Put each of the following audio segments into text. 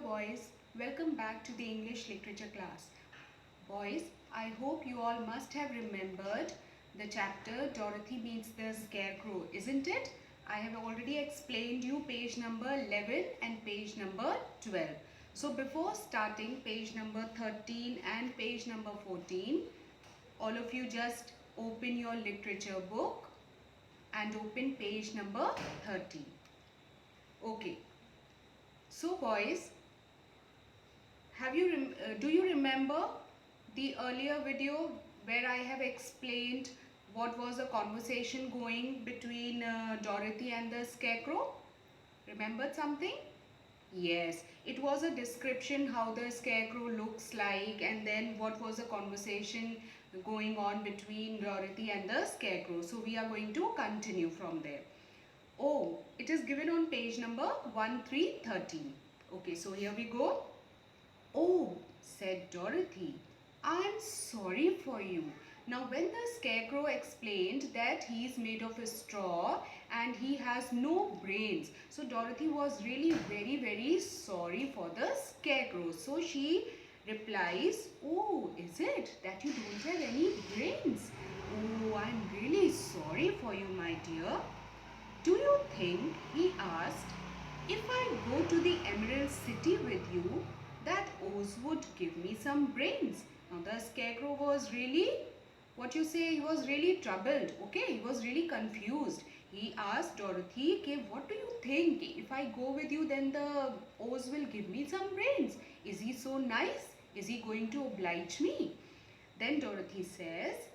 boys, welcome back to the English literature class. Boys, I hope you all must have remembered the chapter Dorothy Meets the Scarecrow, isn't it? I have already explained you page number 11 and page number 12. So before starting page number 13 and page number 14, all of you just open your literature book and open page number 13. Okay. So boys, do you remember the earlier video where I have explained what was the conversation going between Dorothy and the Scarecrow? Remembered something? Yes, it was a description how the Scarecrow looks like, and then what was the conversation going on between Dorothy and the Scarecrow. So we are going to continue from there. Oh, it is given on page number 1313. Okay, so here we go. "Oh," said Dorothy, "I'm sorry for you." Now when the Scarecrow explained that he is made of a straw and he has no brains, so Dorothy was really very sorry for the Scarecrow. So she replies, "Oh, is it that you don't have any brains? Oh, I'm really sorry for you, my dear. Do you think," he asked, "if I go to the Emerald City with you, that Oz would give me some brains?" Now the Scarecrow was really, he was really troubled. Okay, he was really confused. He asked Dorothy, "Okay, what do you think? If I go with you, then the Oz will give me some brains. Is he so nice? Is he going to oblige me?" Then Dorothy says,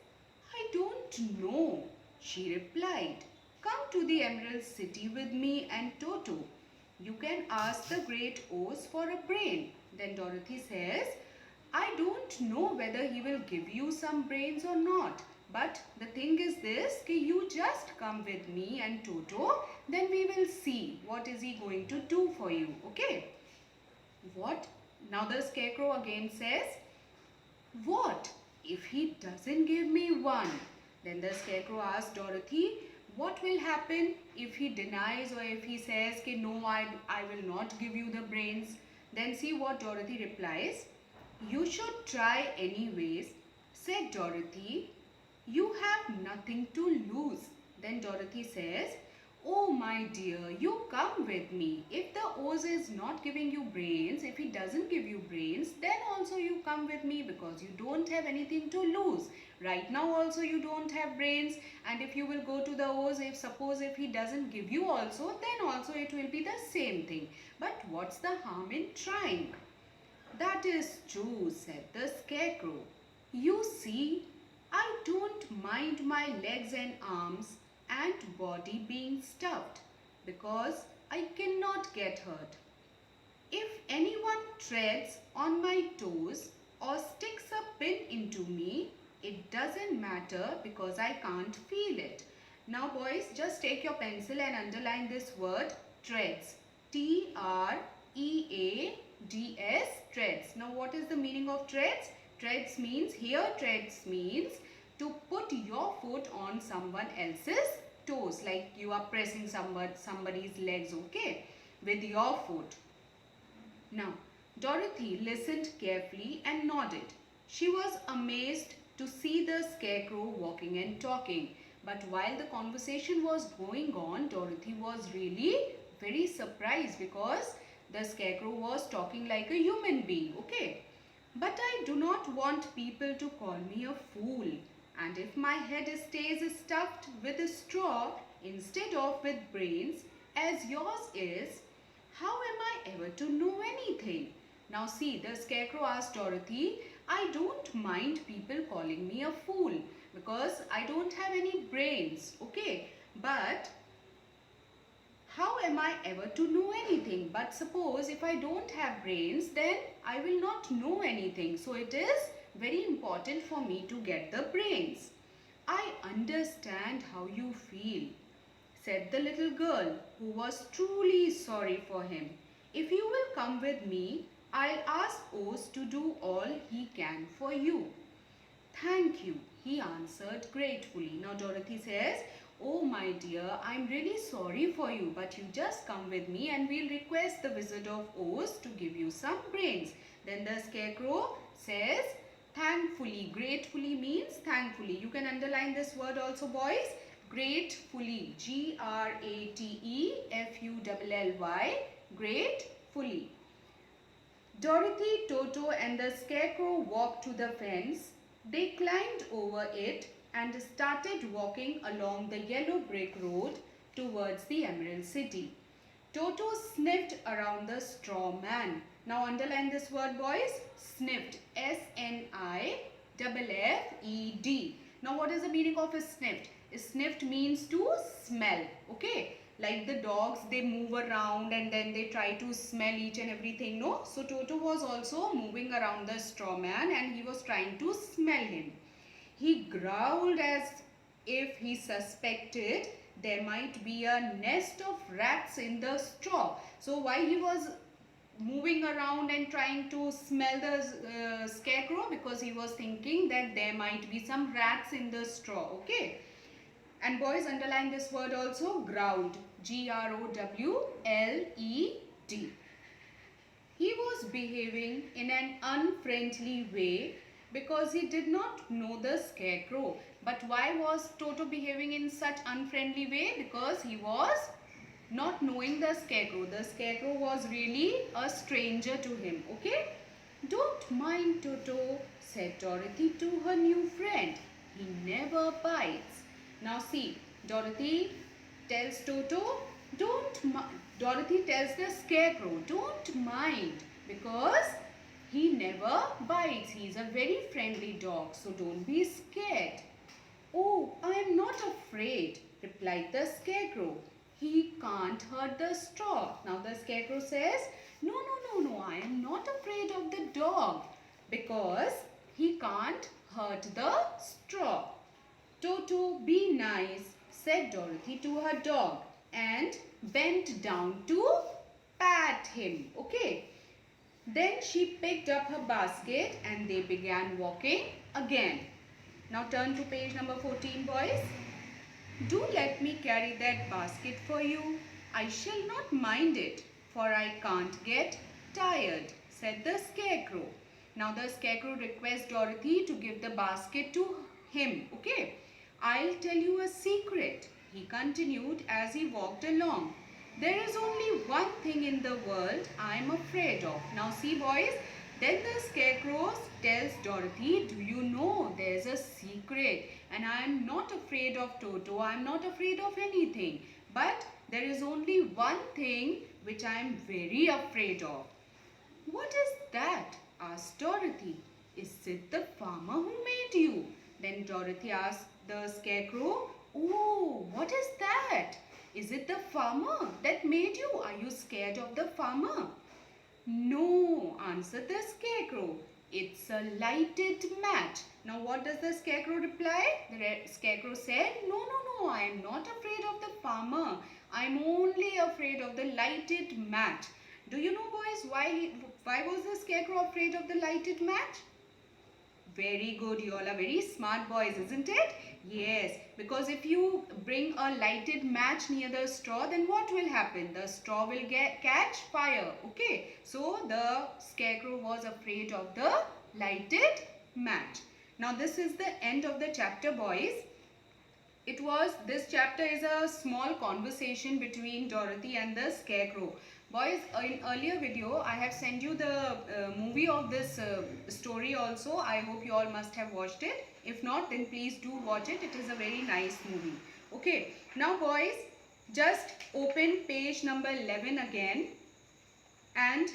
"I don't know," she replied. "Come to the Emerald City with me and Toto. You can ask the great Oz for a brain." Then Dorothy says, "I don't know whether he will give you some brains or not. But the thing is this, you just come with me and Toto, then we will see what is he going to do for you. Okay?" "What?" Now the Scarecrow again says, "What if he doesn't give me one?" Then the Scarecrow asks Dorothy, "What will happen if he denies, or if he says, no, I will not give you the brains?" Then see what Dorothy replies. "You should try anyways," said Dorothy. "You have nothing to lose." Then Dorothy says, "Oh my dear, you come with me. If the Oz is not giving you brains, if he doesn't give you brains, then also you come with me, because you don't have anything to lose. Right now also you don't have brains, and if you will go to the Oz, if he doesn't give you also, then also it will be the same thing. But what's the harm in trying?" "That is true," said the Scarecrow. "You see, I don't mind my legs and arms and body being stuffed, because I cannot get hurt. If anyone treads on my toes or sticks a pin into me, it doesn't matter, because I can't feel it." Now boys, just take your pencil and underline this word treads. Treads, treads. Now what is the meaning of treads? Treads means to put your foot on someone else's toes, like you are pressing somebody's legs, okay, with your foot. Now Dorothy listened carefully and nodded. She was amazed to see the Scarecrow walking and talking. But while the conversation was going on, Dorothy was really very surprised, because the Scarecrow was talking like a human being. Okay. "But I do not want people to call me a fool. And if my head stays stuffed with a straw instead of with brains, as yours is, how am I ever to know anything?" Now see, the Scarecrow asked Dorothy, "I don't mind people calling me a fool, because I don't have any brains. Okay. But how am I ever to know anything? But suppose if I don't have brains, then I will not know anything. So it is very important for me to get the brains." "I understand how you feel," said the little girl, who was truly sorry for him. "If you will come with me, I'll ask Oz to do all he can for you." "Thank you," he answered gratefully. Now Dorothy says, "Oh my dear, I'm really sorry for you, but you just come with me and we'll request the Wizard of Oz to give you some brains." Then the Scarecrow says, thankfully. Gratefully means thankfully. You can underline this word also, boys. Gratefully. Gratefully. Gratefully. Dorothy, Toto and the Scarecrow walked to the fence. They climbed over it and started walking along the yellow brick road towards the Emerald City. Toto sniffed around the straw man. Now underline this word, boys. Sniffed. S-N-I-F-F-E-D. Now what is the meaning of a sniffed? Sniffed means to smell. Okay. Like the dogs, they move around and then they try to smell each and everything. No. So Toto was also moving around the straw man and he was trying to smell him. He growled as if he suspected there might be a nest of rats in the straw. So while he was moving around and trying to smell the Scarecrow, because he was thinking that there might be some rats in the straw. Okay. And boys, underline this word also, growled. G-R-O-W-L-E-D. He was behaving in an unfriendly way because he did not know the Scarecrow. But why was Toto behaving in such unfriendly way? Because he was not knowing the Scarecrow. The Scarecrow was really a stranger to him. Okay? "Don't mind Toto," said Dorothy to her new friend. "He never bites." Now see, Dorothy tells Toto, Dorothy tells the Scarecrow, "Don't mind, because he never bites. He's a very friendly dog, so don't be scared." "Oh, I am not afraid," replied the Scarecrow. "He can't hurt the straw." Now the Scarecrow says, "No, no, no, no, I am not afraid of the dog because he can't hurt the straw." "Toto, be nice," said Dorothy to her dog and bent down to pat him. Okay. Then she picked up her basket and they began walking again. Now turn to page number 14, boys. "Do let me carry that basket for you. I shall not mind it, for I can't get tired," said the Scarecrow. Now the Scarecrow requests Dorothy to give the basket to him. Okay. "I'll tell you a secret," he continued as he walked along. "There is only one thing in the world I'm afraid of." Now see, boys, then the Scarecrow tells Dorothy, "Do you know there's a secret? And I'm not afraid of Toto. I'm not afraid of anything. But there is only one thing which I'm very afraid of." "What is that?" asked Dorothy. "Is it the farmer who made you?" Then Dorothy asked the Scarecrow, "Oh, what is that? Is it the farmer that made you? Are you scared of the farmer?" "No," answered the Scarecrow. "It's a lighted match." Now what does the Scarecrow reply? The Scarecrow said, "No, no, no, I am not afraid of the farmer. I'm only afraid of the lighted match." Do you know, boys, why was the Scarecrow afraid of the lighted match? Very good. You all are very smart boys, isn't it? Yes, because if you bring a lighted match near the straw, then what will happen? The straw will catch fire. Okay, so the Scarecrow was afraid of the lighted match. Now this is the end of the chapter, boys. This chapter is a small conversation between Dorothy and the Scarecrow. Boys, in earlier video, I have sent you the movie of this story also. I hope you all must have watched it. If not, then please do watch it. It is a very nice movie. Okay, now boys, just open page number 11 again and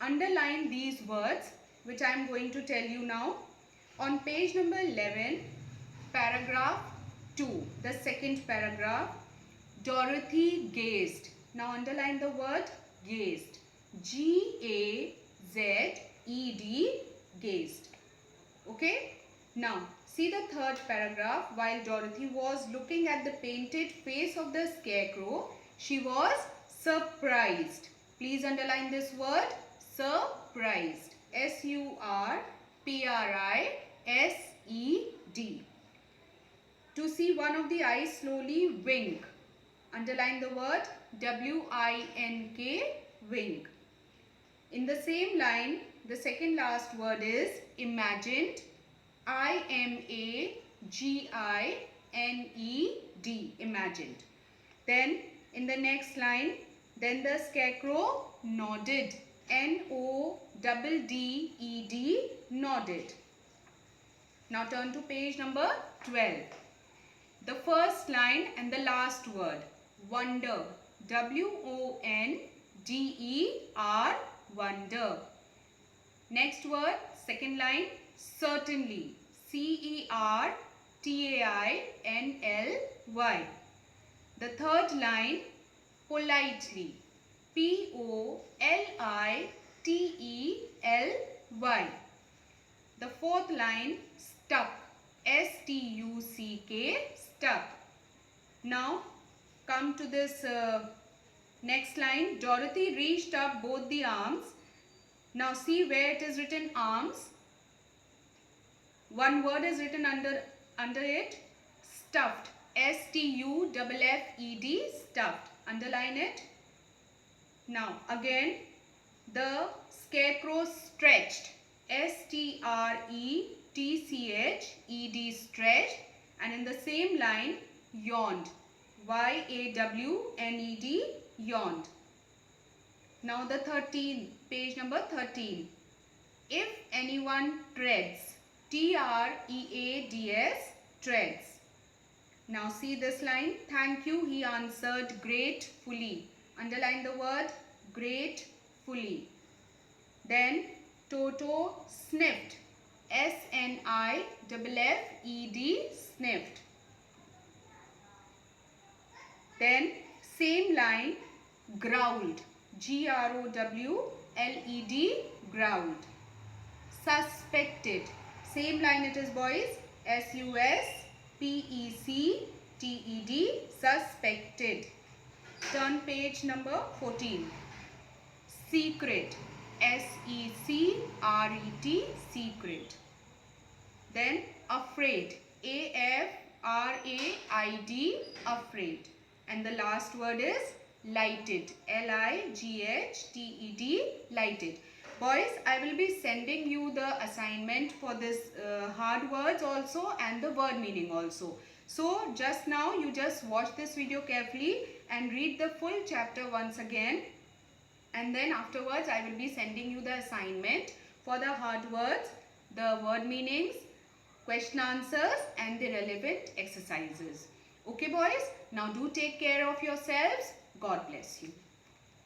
underline these words which I am going to tell you now. On page number 11, paragraph 2, the second paragraph, Dorothy gazed. Now underline the word gazed. G-A-Z-E-D, gazed. Okay. Now see the third paragraph. While Dorothy was looking at the painted face of the Scarecrow, she was surprised. Please underline this word, surprised. S-U-R-P-R-I-S-E-D. To see one of the eyes slowly wink. Underline the word W-I-N-K, wink. In the same line, the second last word is imagined. I-M-A-G-I-N-E-D, imagined. Then in the next line, then the scarecrow nodded. N-O-D-D-E-D, nodded. Now turn to page number 12. The first line and the last word, wonder. W-O-N-D-E-R, wonder. Next word, second line, certainly. C-E-R-T-A-I-N-L-Y. The third line, politely. P-O-L-I-T-E-L-Y. The fourth line, stuck. S-T-U-C-K, stuck. Now come to this next line. Dorothy reached up both the arms. Now see where it is written arms. One word is written under it. Stuffed. S-T-U-F-F-E-D, stuffed. Underline it. Now again, the scarecrow stretched. S-T-R-E-T-C-H-E-D, stretched. And in the same line, yawned. Y-A-W-N-E-D, yawned. Now the 13th, page number 13. If anyone treads, T-R-E-A-D-S, treads. Now see this line. Thank you, he answered gratefully. Underline the word gratefully. Then Toto sniffed. S-N-I-F-F-E-D, sniffed. Then same line, growled. G-R-O-W-L-E-D, growled. Suspected. Same line it is, boys. S-U-S-P-E-C-T-E-D, suspected. Turn page number 14. Secret. S-E-C-R-E-T, secret. Then afraid. A-F-R-A-I-D, afraid. And the last word is lighted. L-I-G-H-T-E-D, lighted. Boys, I will be sending you the assignment for this hard words also and the word meaning also. So just now you just watch this video carefully and read the full chapter once again. And then afterwards I will be sending you the assignment for the hard words, the word meanings, question answers and the relevant exercises. Okay boys, now do take care of yourselves. God bless you.